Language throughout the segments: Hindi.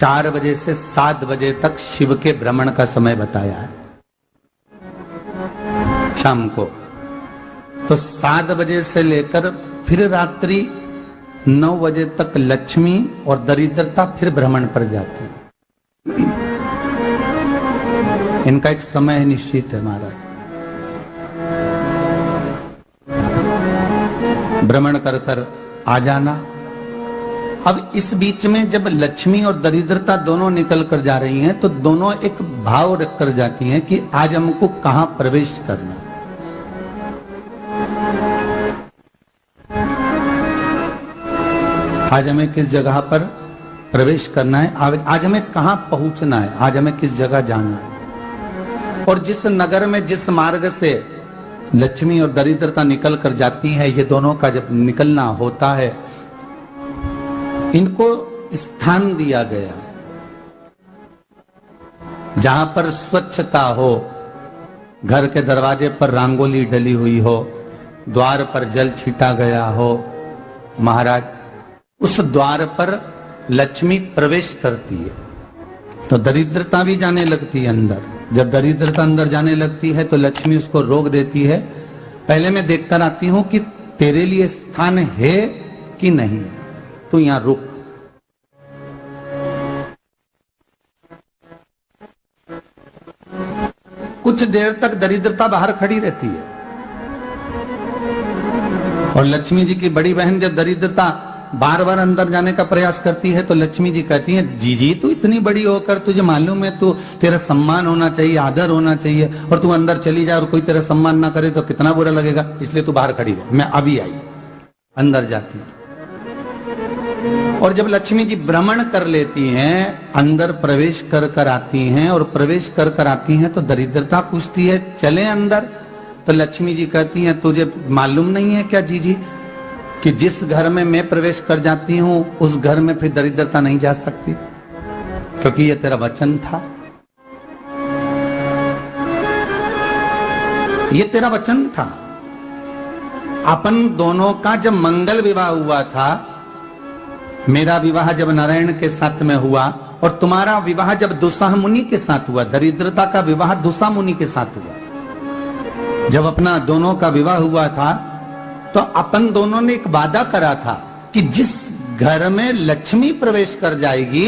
4 बजे से 7 बजे तक शिव के भ्रमण का समय बताया है शाम को। तो 7 बजे से लेकर फिर रात्रि 9 बजे तक लक्ष्मी और दरिद्रता फिर भ्रमण पर जाती है। इनका एक समय निश्चित है महाराज। भ्रमण कर कर आ जाना। अब इस बीच में जब लक्ष्मी और दरिद्रता दोनों निकल कर जा रही हैं तो दोनों एक भाव रख कर जाती हैं कि आज हमको कहां प्रवेश करना है। आज हमें किस जगह पर प्रवेश करना है, आज हमें कहां पहुंचना है, आज हमें किस जगह जाना है। और जिस नगर में जिस मार्ग से लक्ष्मी और दरिद्रता निकल कर जाती है, ये दोनों का जब निकलना होता है, इनको स्थान दिया गया जहां पर स्वच्छता हो, घर के दरवाजे पर रंगोली डली हुई हो, द्वार पर जल छीटा गया हो। महाराज उस द्वार पर लक्ष्मी प्रवेश करती है तो दरिद्रता भी जाने लगती है अंदर। जब दरिद्रता अंदर जाने लगती है तो लक्ष्मी उसको रोक देती है। पहले मैं देखकर आती हूं कि तेरे लिए स्थान है कि नहीं, तू यहां रुक। कुछ देर तक दरिद्रता बाहर खड़ी रहती है और लक्ष्मी जी की बड़ी बहन जब दरिद्रता बार बार अंदर जाने का प्रयास करती है तो लक्ष्मी जी कहती हैं, जीजी तू इतनी बड़ी होकर तुझे मालूम है तू तेरा सम्मान होना चाहिए, आदर होना चाहिए, और तू अंदर चली जाए और कोई तेरा सम्मान ना करे तो कितना बुरा लगेगा, इसलिए तू बाहर खड़ी रहे। मैं अभी आई। अंदर जाती है और जब लक्ष्मी जी भ्रमण कर लेती हैं, अंदर प्रवेश कर कर आती हैं और प्रवेश कर कर आती हैं तो दरिद्रता पूछती है चले अंदर। तो लक्ष्मी जी कहती हैं, तुझे मालूम नहीं है क्या जीजी कि जिस घर में मैं प्रवेश कर जाती हूं उस घर में फिर दरिद्रता नहीं जा सकती, क्योंकि ये तेरा वचन था, ये तेरा वचन था। अपन दोनों का जब मंगल विवाह हुआ था, मेरा विवाह जब नारायण के साथ में हुआ और तुम्हारा विवाह जब दुस्साह मुनि के साथ हुआ, दरिद्रता का विवाह दुस्साह मुनि के साथ हुआ। जब अपना दोनों का विवाह हुआ था तो अपन दोनों ने एक वादा करा था कि जिस घर में लक्ष्मी प्रवेश कर जाएगी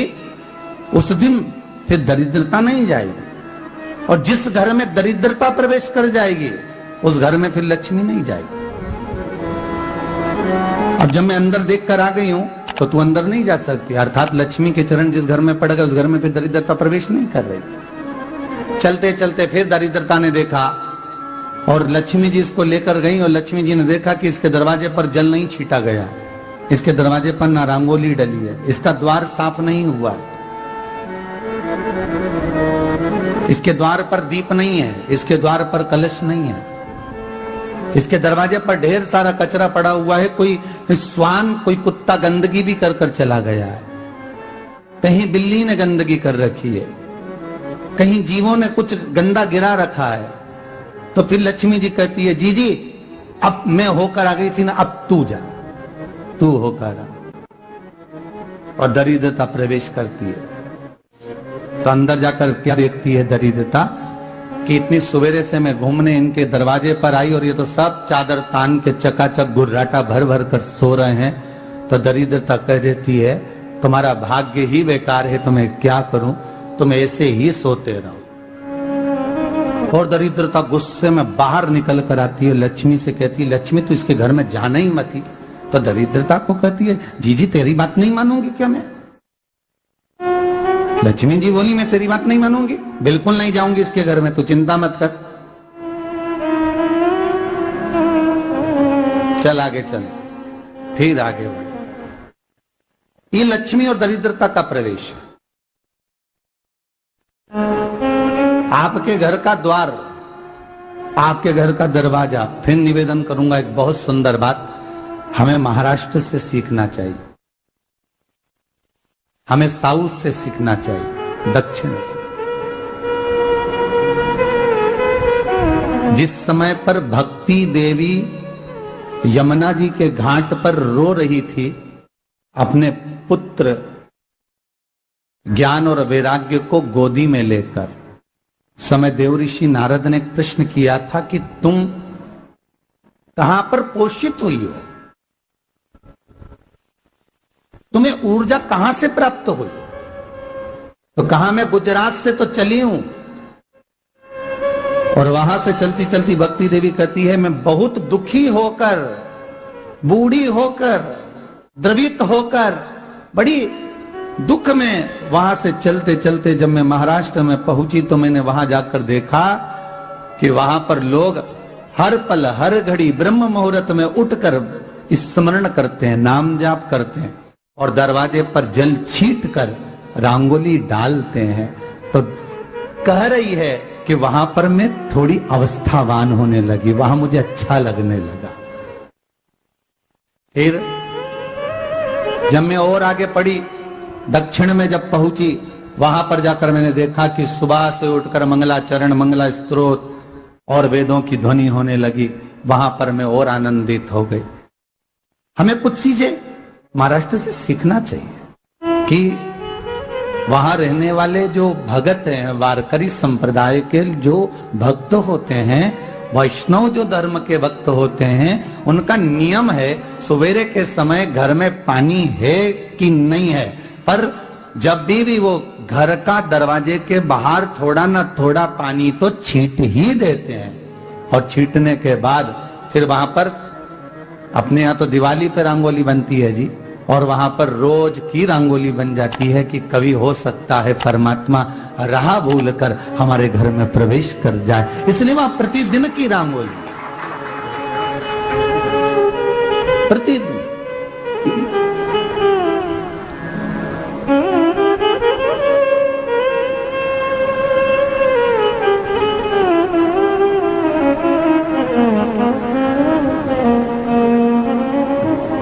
उस दिन फिर दरिद्रता नहीं जाएगी, और जिस घर में दरिद्रता प्रवेश कर जाएगी उस घर में फिर लक्ष्मी नहीं जाएगी। अब जब मैं अंदर देख कर आ गई हूं तो तू अंदर नहीं जा सकती, अर्थात लक्ष्मी के चरण जिस घर में पड़ गए उस घर में फिर दरिद्रता प्रवेश नहीं कर रही। चलते चलते फिर दरिद्रता ने देखा और लक्ष्मी जी इसको लेकर गई और लक्ष्मी जी ने देखा कि इसके दरवाजे पर जल नहीं छीटा गया, इसके दरवाजे पर ना रंगोली डली है, इसका द्वार साफ नहीं हुआ, इसके द्वार पर दीप नहीं है, इसके द्वार पर कलश नहीं है, इसके दरवाजे पर ढेर सारा कचरा पड़ा हुआ है, कोई स्वान कोई कुत्ता गंदगी भी कर कर चला गया है, कहीं बिल्ली ने गंदगी कर रखी है, कहीं जीवों ने कुछ गंदा गिरा रखा है। तो फिर लक्ष्मी जी कहती है, जीजी अब मैं होकर आ गई थी ना, अब तू जा, तू होकर आ। और दरिद्रता प्रवेश करती है तो अंदर जाकर क्या देखती है दरिद्रता कि इतनी सवेरे से मैं घूमने इनके दरवाजे पर आई और ये तो सब चादर तान के चकाचक गुर्राटा भर भर कर सो रहे हैं। तो दरिद्रता कह देती है, तुम्हारा भाग्य ही बेकार है, तो मैं क्या करूं, तुम ऐसे ही सोते रहो। और दरिद्रता गुस्से में बाहर निकल कर आती है, लक्ष्मी से कहती है, लक्ष्मी तू इसके घर में जाना ही मत ही। तो दरिद्रता को कहती है, जीजी तेरी बात नहीं मानूंगी क्या मैं? लक्ष्मी जी बोली, मैं तेरी बात नहीं मानूंगी, बिल्कुल नहीं जाऊंगी इसके घर में, तू चिंता मत कर, चल आगे चल। फिर आगे बढ़े। ये लक्ष्मी और दरिद्रता का प्रवेश है। आपके घर का द्वार, आपके घर का दरवाजा। फिर निवेदन करूंगा एक बहुत सुंदर बात, हमें महाराष्ट्र से सीखना चाहिए, हमें साउथ से सीखना चाहिए, दक्षिण से। जिस समय पर भक्ति देवी यमुना जी के घाट पर रो रही थी अपने पुत्र ज्ञान और वैराग्य को गोदी में लेकर समय देव ऋषि नारद ने प्रश्न किया था कि तुम कहां पर पोषित हुई हो, तुम्हें ऊर्जा कहां से प्राप्त हुई? तो कहा मैं गुजरात से तो चली हूं। और वहां से चलती चलती भक्ति देवी कहती है मैं बहुत दुखी होकर, बूढ़ी होकर, द्रवित होकर, बड़ी दुख में वहां से चलते चलते जब मैं महाराष्ट्र में पहुंची तो मैंने वहां जाकर देखा कि वहां पर लोग हर पल हर घड़ी ब्रह्म मुहूर्त में उठकर स्मरण करते हैं, नाम जाप करते हैं और दरवाजे पर जल छीट कर रंगोली डालते हैं। तो कह रही है कि वहां पर मैं थोड़ी अवस्थावान होने लगी, वहां मुझे अच्छा लगने लगा। फिर जब मैं और आगे पढ़ी, दक्षिण में जब पहुंची, वहां पर जाकर मैंने देखा कि सुबह से उठकर मंगलाचरण, मंगला स्तोत्र और वेदों की ध्वनि होने लगी। वहां पर मैं और आनंदित हो गई। हमें कुछ चीजें महाराष्ट्र से सीखना चाहिए कि वहां रहने वाले जो भगत हैं, वारकरी संप्रदाय के जो भक्त होते हैं, वैष्णव जो धर्म के भक्त होते हैं, उनका नियम है सवेरे के समय घर में पानी है कि नहीं है, पर जब भी वो घर का दरवाजे के बाहर थोड़ा ना थोड़ा पानी तो छींट ही देते हैं। और छींटने के बाद फिर वहां पर अपने यहाँ तो दिवाली पे रंगोली बनती है जी, और वहां पर रोज की रंगोली बन जाती है कि कभी हो सकता है परमात्मा राह भूल कर हमारे घर में प्रवेश कर जाए, इसलिए वहां प्रतिदिन की रंगोली, प्रतिदिन।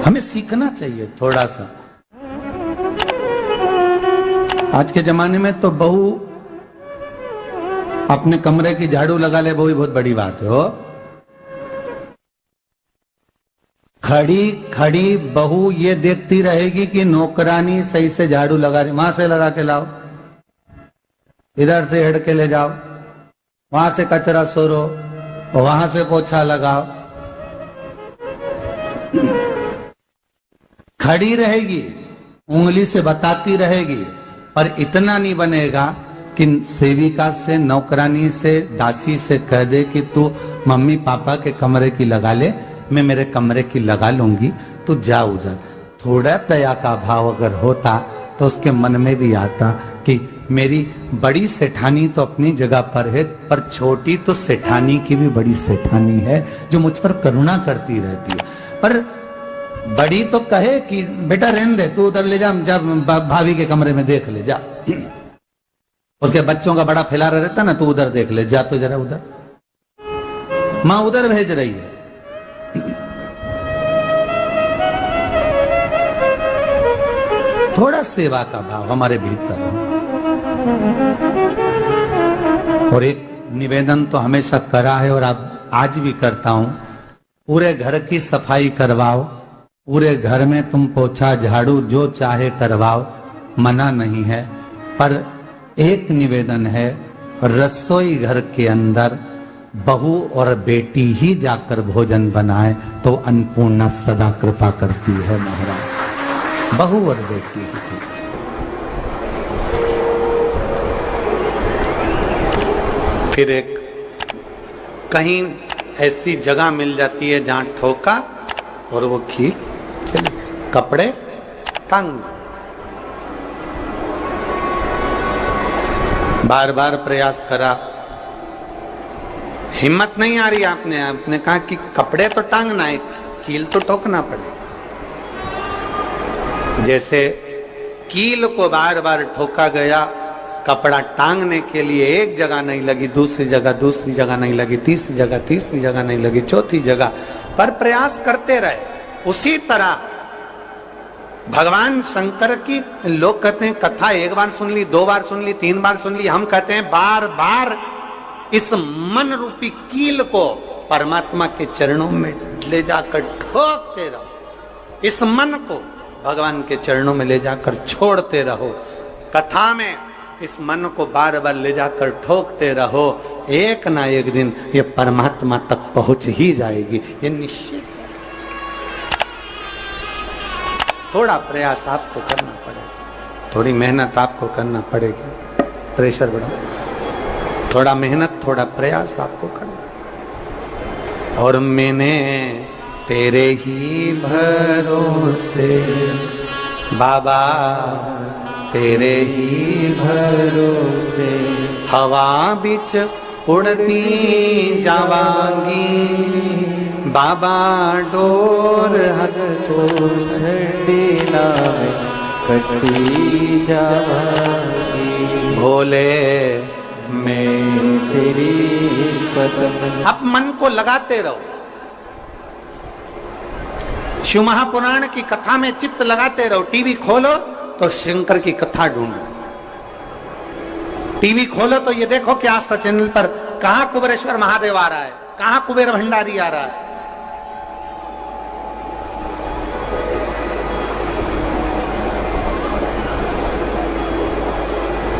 हमें सीखना चाहिए थोड़ा सा। आज के जमाने में तो बहू अपने कमरे की झाड़ू लगा ले, वो ही बहुत बड़ी बात है। हो खड़ी खड़ी बहू ये देखती रहेगी कि नौकरानी सही से झाड़ू लगा रही, वहां से लगा के लाओ, इधर से हेड़ के ले जाओ, वहां से कचरा सोरो, वहां से पोछा लगाओ। खड़ी रहेगी, उंगली से बताती रहेगी, पर इतना नहीं बनेगा कि सेविका से, नौकरानी से, दासी से कह दे कि तू मम्मी पापा के कमरे की लगा ले, मैं मेरे कमरे की लगा लूंगी, तू जा उधर। थोड़ा दया का भाव अगर होता तो उसके मन में भी आता कि मेरी बड़ी सेठानी तो अपनी जगह पर है, पर छोटी तो सेठानी की भी बड़ी सेठानी है जो मुझ पर करुणा करती रहती है। पर बड़ी तो कहे कि बेटा रहने दे, तू उधर ले जा, जब भाभी के कमरे में देख ले जा। उसके बच्चों का बड़ा फैलारा रहता ना, तू उधर देख ले जा, तो जरा उधर, मां उधर भेज रही है। थोड़ा सेवा का भाव हमारे भीतर हो। और एक निवेदन तो हमेशा करा है और अब आज भी करता हूं, पूरे घर की सफाई करवाओ, पूरे घर में तुम पोछा झाड़ू जो चाहे करवाओ, मना नहीं है। पर एक निवेदन है, रसोई घर के अंदर बहू और बेटी ही जाकर भोजन बनाए तो अन्नपूर्णा सदा कृपा करती है महाराज। बहू और बेटी ही। फिर एक कहीं ऐसी जगह मिल जाती है जहां ठोका और वो खीर चली, कपड़े टांग, बार बार प्रयास करा, हिम्मत नहीं आ रही। आपने कहा कि कपड़े तो टांगना है, कील तो ठोकना पड़े। जैसे कील को बार बार ठोका गया, कपड़ा टांगने के लिए एक जगह नहीं लगी, दूसरी जगह नहीं लगी, तीसरी जगह नहीं लगी, चौथी जगह पर प्रयास करते रहे। उसी तरह भगवान शंकर की लोग कहते हैं कथा एक बार सुन ली, 2 बार सुन ली, 3 बार सुन ली, हम कहते हैं बार बार इस मन रूपी कील को परमात्मा के चरणों में ले जाकर ठोकते रहो। इस मन को भगवान के चरणों में ले जाकर छोड़ते रहो। कथा में इस मन को बार बार ले जाकर ठोकते रहो, एक ना एक दिन ये परमात्मा तक पहुंच ही जाएगी, ये निश्चित। थोड़ा प्रयास आपको करना पड़ेगा, थोड़ी मेहनत आपको करना पड़ेगी, प्रेशर बढ़ाओ, थोड़ा मेहनत थोड़ा प्रयास आपको करना। और मैंने तेरे ही भरोसे बाबा, तेरे ही भरोसे हवा बिच उड़ती जावांगी, बाबा डोर हथ तो छड़ी लावे कटी जावांगी, भोले मैं तेरी कदम। अब मन को लगाते रहो, शिव महापुराण की कथा में चित्त लगाते रहो। टीवी खोलो तो शंकर की कथा ढूंढो, टीवी खोलो तो ये देखो कि आस्था चैनल पर कहां कुबेरेश्वर महादेव आ रहा है, कहां कुबेर भंडारी आ रहा है।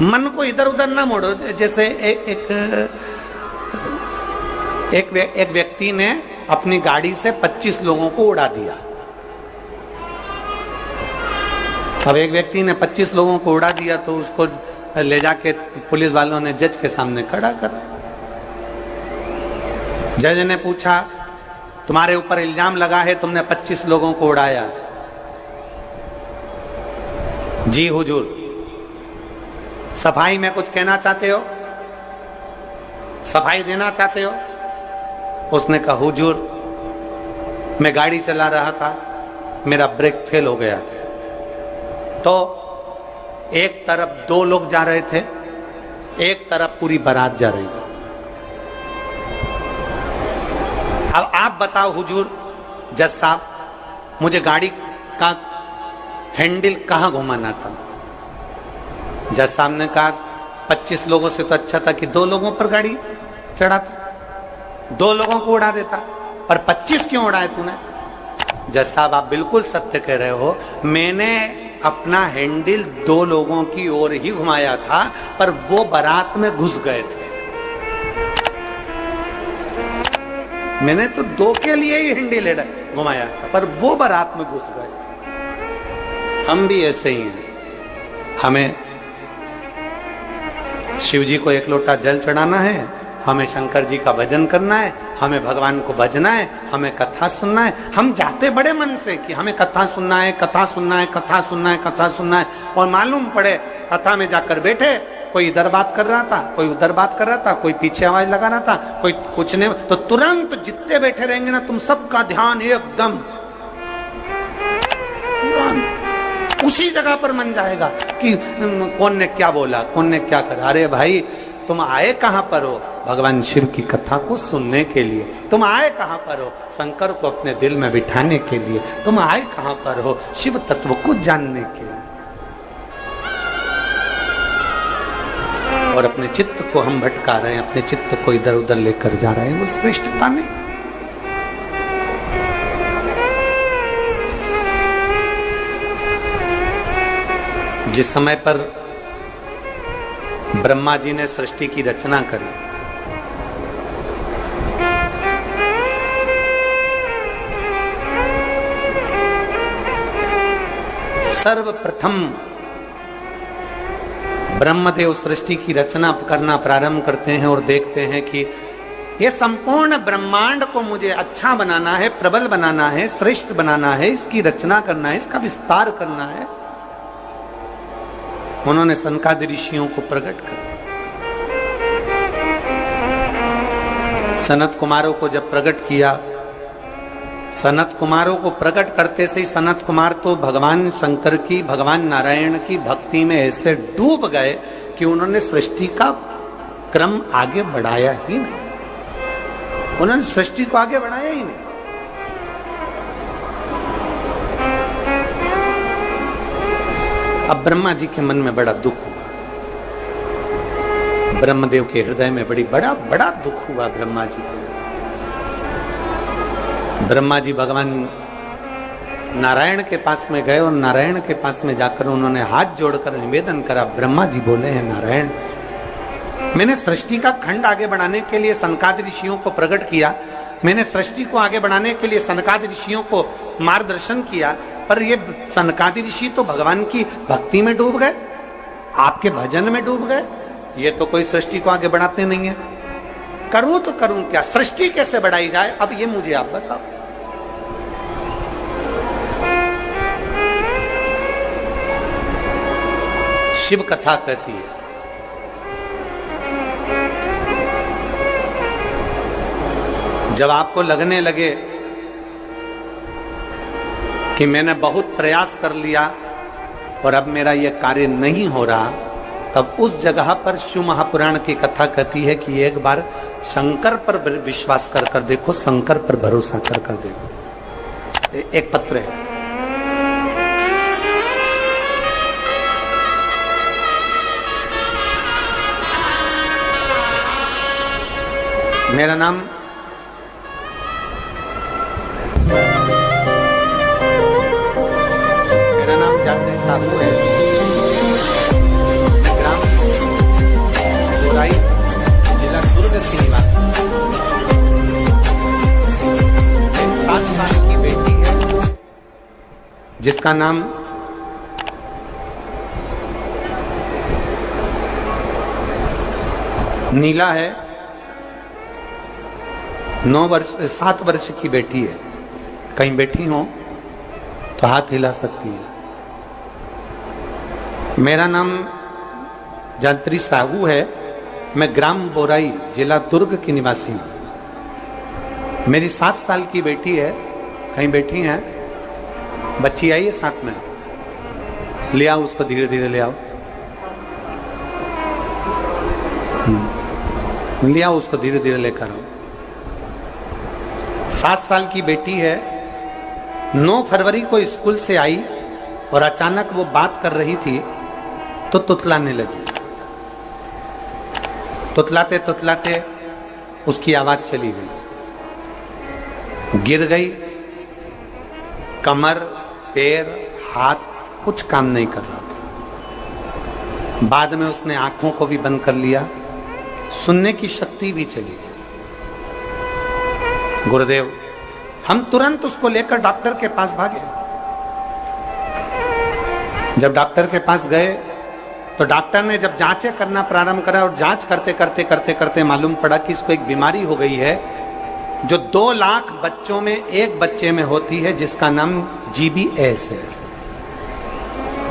मन को इधर उधर ना मोड़ो। जैसे एक व्यक्ति ने अपनी गाड़ी से 25 लोगों को उड़ा दिया। अब एक व्यक्ति ने 25 लोगों को उड़ा दिया तो उसको ले जाके पुलिस वालों ने जज के सामने खड़ा कर। जज ने पूछा, तुम्हारे ऊपर इल्जाम लगा है तुमने 25 लोगों को उड़ाया। जी हुजूर। सफाई में कुछ कहना चाहते हो, सफाई देना चाहते हो? उसने कहा, हुजूर मैं गाड़ी चला रहा था, मेरा ब्रेक फेल हो गया था, तो एक तरफ 2 लोग जा रहे थे, एक तरफ पूरी बारात जा रही थी। अब आप बताओ हुजूर, जज साहब, मुझे गाड़ी का हैंडल कहां घुमाना था? जज साहब ने कहा, 25 लोगों से तो अच्छा था कि 2 लोगों पर गाड़ी चढ़ाता, 2 लोगों को उड़ा देता, पर 25 क्यों उड़ाए तूने? जज साहब आप बिल्कुल सत्य कह रहे हो, मैंने अपना हैंडल 2 लोगों की ओर ही घुमाया था, पर वो बारात में घुस गए थे। मैंने तो 2 के लिए ही हैंडल घुमाया था, पर वो बारात में घुस गए। हम भी ऐसे ही हैं। हमें शिव जी को 1 लोटा जल चढ़ाना है, हमें शंकर जी का भजन करना है, हमें भगवान को भजना है, हमें कथा सुनना है। हम जाते बड़े मन से कि हमें कथा सुनना है, कथा सुनना है, कथा सुनना है, कथा सुनना है, और मालूम पड़े कथा में जाकर बैठे, कोई इधर बात कर रहा था, कोई उधर बात कर रहा था, कोई पीछे आवाज लगा रहा था, कोई कुछ नहीं, तो तुरंत जितने बैठे रहेंगे ना, तुम सबका ध्यान एकदम उसी जगह पर मन जाएगा कि कौन ने क्या बोला, कौन ने क्या करा। अरे भाई, तुम आए कहां पर हो? भगवान शिव की कथा को सुनने के लिए। तुम आए कहां पर हो? शंकर को अपने दिल में बिठाने के लिए। तुम आए कहां पर हो? शिव तत्व को जानने के लिए। और अपने चित्त को हम भटका रहे हैं, अपने चित्त को इधर उधर लेकर जा रहे हैं, वो श्रेष्ठता नहीं। जिस समय पर ब्रह्मा जी ने सृष्टि की रचना करी, सर्वप्रथम ब्रह्मदेव सृष्टि की रचना करना प्रारंभ करते हैं और देखते हैं कि ये संपूर्ण ब्रह्मांड को मुझे अच्छा बनाना है, प्रबल बनाना है, श्रेष्ठ बनाना है, इसकी रचना करना है, इसका विस्तार करना है। उन्होंने सनकादि ऋषियों को प्रकट कर, सनत कुमारों को जब प्रकट किया, सनत कुमारों को प्रकट करते से ही सनत कुमार तो भगवान शंकर की, भगवान नारायण की भक्ति में ऐसे डूब गए कि उन्होंने सृष्टि का क्रम आगे बढ़ाया ही नहीं। उन्होंने सृष्टि को आगे बढ़ाया ही नहीं। अब ब्रह्मा जी के मन में बड़ा दुख हुआ, ब्रह्मदेव के हृदय में बड़ा दुख हुआ ब्रह्मा जी को। ब्रह्मा जी भगवान नारायण के पास में गए और नारायण के पास में जाकर उन्होंने हाथ जोड़कर निवेदन करा। ब्रह्मा जी बोले हैं, नारायण, मैंने सृष्टि का खंड आगे बढ़ाने के लिए सनकादि ऋषियों को प्रकट किया, मैंने सृष्टि को आगे बढ़ाने के लिए सनकादि ऋषियों को मार्गदर्शन किया, पर ये सनकादि ऋषि तो भगवान की भक्ति में डूब गए, आपके भजन में डूब गए, ये तो कोई सृष्टि को आगे बढ़ाते नहीं है। करूं तो करूं क्या, सृष्टि कैसे बढ़ाई जाए, अब ये मुझे आप बताओ। शिव कथा कहती है, जब आपको लगने लगे कि मैंने बहुत प्रयास कर लिया और अब मेरा यह कार्य नहीं हो रहा, तब उस जगह पर शिव महापुराण की कथा कहती है कि एक बार शंकर पर विश्वास कर देखो, शंकर पर भरोसा कर देखो। एक पत्र है, मेरा नाम जात्री साहू है, ग्राम बोराई, जिला दुर्ग की निवासी। 7 साल की बेटी है जिसका नाम नीला है। 7 वर्ष की बेटी है। कहीं बैठी हो तो हाथ हिला सकती है। मेरा नाम जात्री साहू है, मैं ग्राम बोराई, जिला दुर्ग की निवासी हूं। मेरी 7 साल की बेटी है, कहीं बैठी है, बच्ची आई है साथ में, ले आओ उसको, धीरे धीरे ले आओ, ले आओ उसको, धीरे धीरे लेकर आओ। 7 साल की बेटी है, 9 फरवरी को स्कूल से आई और अचानक वो बात कर रही थी तो तुतलाने लगी। तुतलाते तुतलाते उसकी आवाज चली गई, गिर गई, कमर, पैर, हाथ कुछ काम नहीं कर रहा था। बाद में उसने आंखों को भी बंद कर लिया, सुनने की शक्ति भी चली गई। गुरुदेव, हम तुरंत उसको लेकर डॉक्टर के पास भागे। जब डॉक्टर के पास गए तो डॉक्टर ने जब जांचें करना प्रारंभ करा और जांच करते करते करते करते मालूम पड़ा कि इसको एक बीमारी हो गई है जो 2 लाख बच्चों में एक बच्चे में होती है, जिसका नाम GBS है।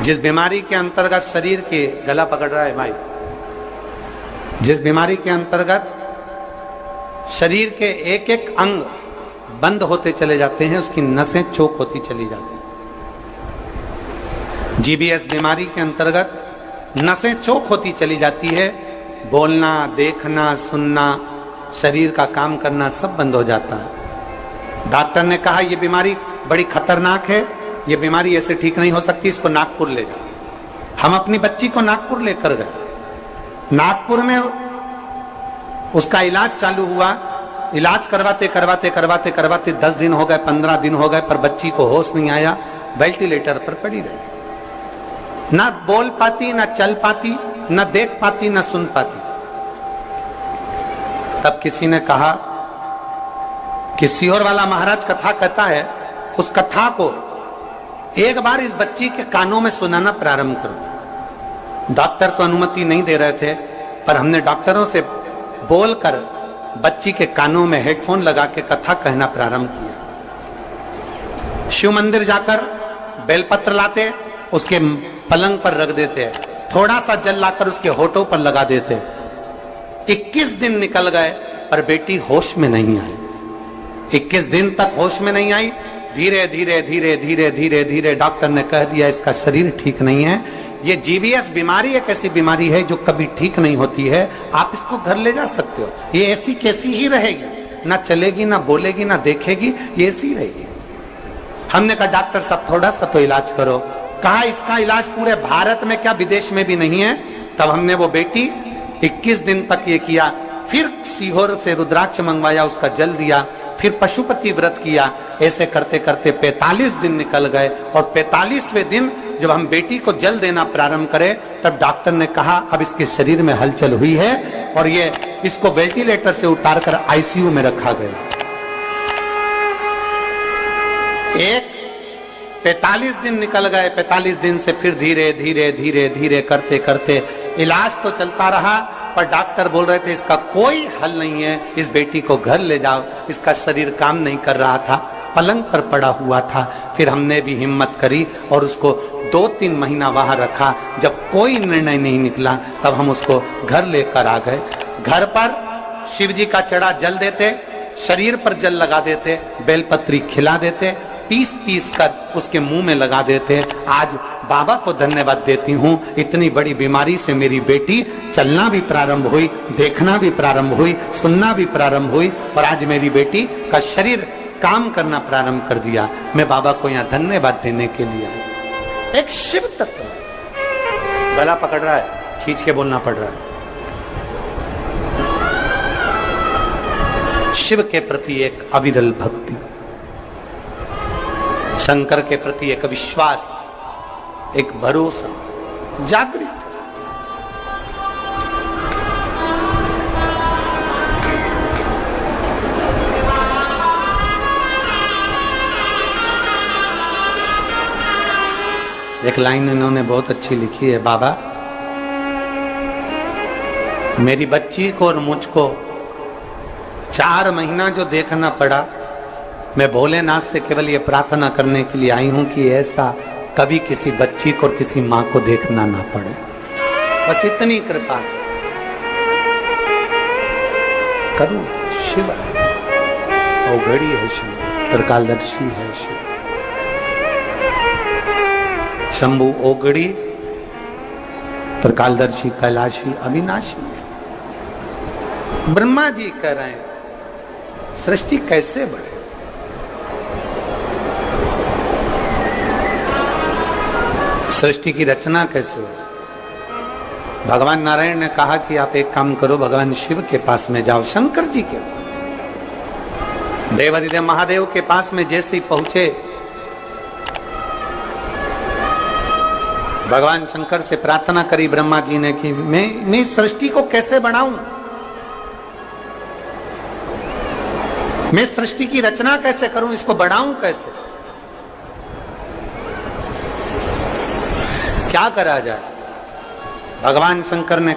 जिस बीमारी के अंतर्गत शरीर के, गला पकड़ रहा है भाई, जिस बीमारी के अंतर्गत शरीर के एक एक अंग बंद होते चले जाते हैं, उसकी नसें चोक होती चली जाती हैं। GBS बीमारी के अंतर्गत नसें चोक होती चली जाती है, बोलना, देखना, सुनना, शरीर का काम करना सब बंद हो जाता है। डॉक्टर ने कहा यह बीमारी बड़ी खतरनाक है, यह बीमारी ऐसे ठीक नहीं हो सकती, इसको नागपुर ले जाओ। हम अपनी बच्ची को नागपुर लेकर गए। नागपुर में उसका इलाज चालू हुआ। इलाज करवाते करवाते करवाते करवाते 10 दिन हो गए, 15 दिन हो गए, पर बच्ची को होश नहीं आया, वेंटिलेटर पर पड़ी रही। ना बोल पाती, ना चल पाती, ना देख पाती, ना सुन पाती। तब किसी ने कहा कि सीहोर वाला महाराज कथा कहता है, उस कथा को एक बार इस बच्ची के कानों में सुनाना प्रारंभ करो। डॉक्टर तो अनुमति नहीं दे रहे थे, पर हमने डॉक्टरों से बोलकर बच्ची के कानों में हेडफोन लगा के कथा कहना प्रारंभ किया। शिव मंदिर जाकर बेलपत्र लाते, उसके पलंग पर रख देते, थोड़ा सा जल लाकर उसके होठों पर लगा देते। 21 दिन निकल गए पर बेटी होश में नहीं आई। 21 दिन तक होश में नहीं आई। धीरे धीरे धीरे धीरे धीरे धीरे डॉक्टर ने कह दिया इसका शरीर ठीक नहीं है, ये GBS बीमारी एक ऐसी बीमारी है जो कभी ठीक नहीं होती है, आप इसको घर ले जा सकते हो, ये ऐसी कैसी ही रहेगी, ना चलेगी, ना बोलेगी, ना देखेगी, ये ऐसी रहेगी। हमने कहा डॉक्टर साहब थोड़ा सा तो इलाज करो। कहा इसका इलाज पूरे भारत में क्या विदेश में भी नहीं है। तब हमने वो बेटी 21 दिन तक ये किया, फिर सीहोर से रुद्राक्ष मंगवाया, उसका जल दिया, फिर पशुपति व्रत किया। ऐसे करते करते 45 दिन निकल गए और 45वें दिन जब हम बेटी को जल देना प्रारंभ करें तब डॉक्टर ने कहा अब इसके शरीर में हलचल हुई है और ये इसको वेंटिलेटर से उतारकर आईसीयू में रखा गया। एक 45 दिन निकल गए। 45 दिन से फिर धीरे धीरे धीरे धीरे करते करते इलाज तो चलता रहा, पर डॉक्टर बोल रहे थे इसका कोई हल नहीं है, इस बेटी को घर ले जाओ। इसका शरीर काम नहीं कर रहा था, पलंग पर पड़ा हुआ था। फिर हमने भी हिम्मत करी और उसको 2-3 महीना वहां रखा। जब कोई निर्णय नहीं निकला तब हम उसको घर लेकर आ गए। घर पर शिव जी का चढ़ा जल देते, शरीर पर जल लगा देते, बेलपत्री खिला देते, पीस पीस कर उसके मुंह में लगा देते। आज बाबा को धन्यवाद देती हूँ, इतनी बड़ी बीमारी से मेरी बेटी चलना भी प्रारंभ हुई, देखना भी प्रारंभ हुई, सुनना भी प्रारंभ हुई और आज मेरी बेटी का शरीर काम करना प्रारंभ कर दिया। मैं बाबा को यहाँ धन्यवाद देने के लिए आया। एक शिव तत्व गला पकड़ रहा है, खींच के बोलना पड़ रहा है। शिव के प्रति एक अविरल भक्ति, शंकर के प्रति एक विश्वास, एक भरोसा जागृत। एक लाइन इन्होंने बहुत अच्छी लिखी है, बाबा मेरी बच्ची को और मुझको 4 महीना जो देखना पड़ा, मैं भोलेनाथ से केवल ये प्रार्थना करने के लिए आई हूं कि ऐसा कभी किसी बच्ची को और किसी मां को देखना ना पड़े। बस इतनी कृपा करूं। शिव ओगड़ी है, शिव त्रिकालदर्शी है, शिव शंभु ओगड़ी, त्रिकालदर्शी कैलाशी अविनाशी। ब्रह्मा जी कह रहे हैं सृष्टि कैसे बढ़े, सृष्टि की रचना कैसे हो। भगवान नारायण ने कहा कि आप एक काम करो, भगवान शिव के पास में जाओ, शंकर जी के देवादिदेव महादेव के पास में जैसे ही पहुंचे, भगवान शंकर से प्रार्थना करी ब्रह्मा जी ने कि मैं सृष्टि को कैसे बढ़ाऊं, मैं सृष्टि की रचना कैसे करूं, इसको बढ़ाऊं कैसे, क्या करा जाए। भगवान शंकर ने